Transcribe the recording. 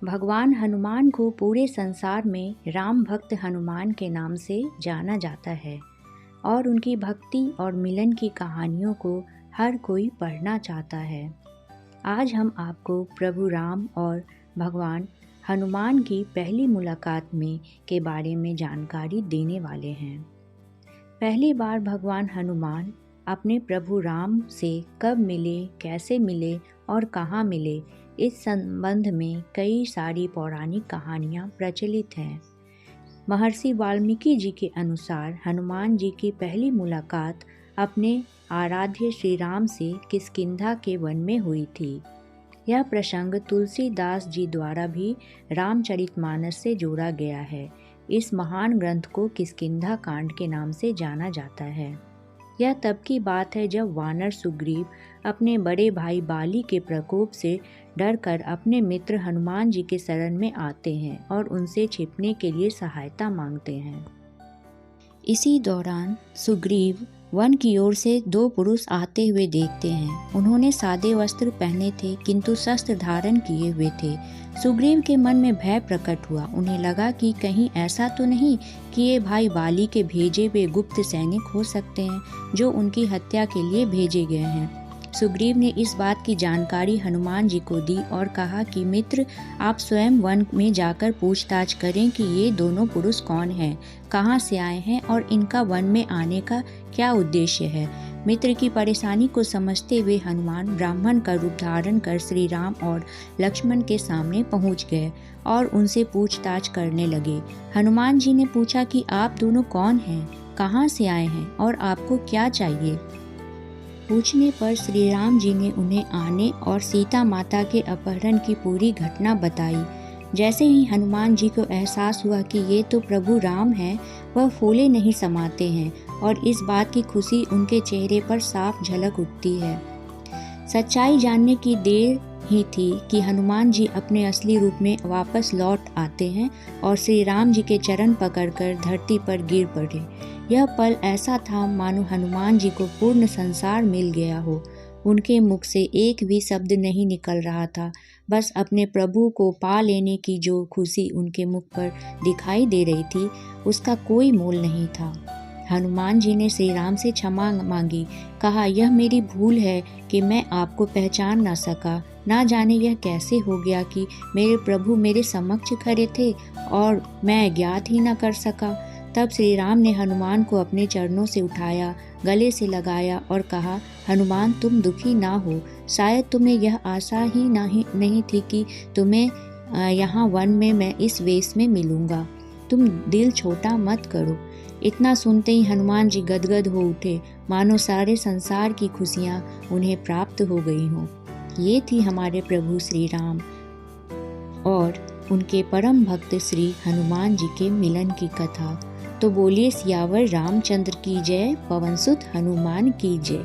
भगवान हनुमान को पूरे संसार में राम भक्त हनुमान के नाम से जाना जाता है और उनकी भक्ति और मिलन की कहानियों को हर कोई पढ़ना चाहता है। आज हम आपको प्रभु राम और भगवान हनुमान की पहली मुलाकात में के बारे में जानकारी देने वाले हैं। पहली बार भगवान हनुमान अपने प्रभु राम से कब मिले, कैसे मिले और कहाँ मिले, इस संबंध में कई सारी पौराणिक कहानियाँ प्रचलित हैं। महर्षि वाल्मीकि जी के अनुसार हनुमान जी की पहली मुलाकात अपने आराध्य श्री राम से किष्किंधा के वन में हुई थी। यह प्रसंग तुलसीदास जी द्वारा भी रामचरितमानस से जोड़ा गया है। इस महान ग्रंथ को किष्किंधा कांड के नाम से जाना जाता है। यह तब की बात है जब वानर सुग्रीव अपने बड़े भाई बाली के प्रकोप से डरकर अपने मित्र हनुमान जी के शरण में आते हैं और उनसे छिपने के लिए सहायता मांगते हैं। इसी दौरान सुग्रीव वन की ओर से दो पुरुष आते हुए देखते हैं। उन्होंने सादे वस्त्र पहने थे किंतु शस्त्र धारण किए हुए थे। सुग्रीव के मन में भय प्रकट हुआ। उन्हें लगा कि कहीं ऐसा तो नहीं कि ये भाई बाली के भेजे हुए गुप्त सैनिक हो सकते हैं जो उनकी हत्या के लिए भेजे गए हैं। सुग्रीव ने इस बात की जानकारी हनुमान जी को दी और कहा कि मित्र, आप स्वयं वन में जाकर पूछताछ करें कि ये दोनों पुरुष कौन हैं, कहाँ से आए हैं और इनका वन में आने का क्या उद्देश्य है। मित्र की परेशानी को समझते हुए हनुमान ब्राह्मण का रूप धारण कर श्री राम और लक्ष्मण के सामने पहुँच गए और उनसे पूछताछ करने लगे। हनुमान जी ने पूछा कि आप दोनों कौन हैं, कहाँ से आए हैं और आपको क्या चाहिए। पूछने पर श्री राम जी ने उन्हें आने और सीता माता के अपहरण की पूरी घटना बताई। जैसे ही हनुमान जी को एहसास हुआ कि ये तो प्रभु राम हैं, वह फूले नहीं समाते हैं और इस बात की खुशी उनके चेहरे पर साफ झलक उठती है। सच्चाई जानने की देर ही थी कि हनुमान जी अपने असली रूप में वापस लौट आते हैं और श्री राम जी के चरण पकड़कर धरती पर गिर पड़े। यह पल ऐसा था मानो हनुमान जी को पूर्ण संसार मिल गया हो। उनके मुख से एक भी शब्द नहीं निकल रहा था, बस अपने प्रभु को पा लेने की जो खुशी उनके मुख पर दिखाई दे रही थी, उसका कोई मोल नहीं था। हनुमान जी ने श्री राम से क्षमा मांगी, कहा यह मेरी भूल है कि मैं आपको पहचान ना सका। ना जाने यह कैसे हो गया कि मेरे प्रभु मेरे समक्ष खड़े थे और मैं ज्ञात ही न कर सका। तब श्री राम ने हनुमान को अपने चरणों से उठाया, गले से लगाया और कहा, हनुमान तुम दुखी ना हो। शायद तुम्हें यह आशा ही नहीं थी कि तुम्हें यहाँ वन में मैं इस वेश में मिलूँगा। तुम दिल छोटा मत करो। इतना सुनते ही हनुमान जी गदगद हो उठे, मानो सारे संसार की खुशियाँ उन्हें प्राप्त हो गई हों। ये थी हमारे प्रभु श्री राम और उनके परम भक्त श्री हनुमान जी के मिलन की कथा। तो बोलिए सियावर रामचंद्र की जय, पवन सुत हनुमान की जय।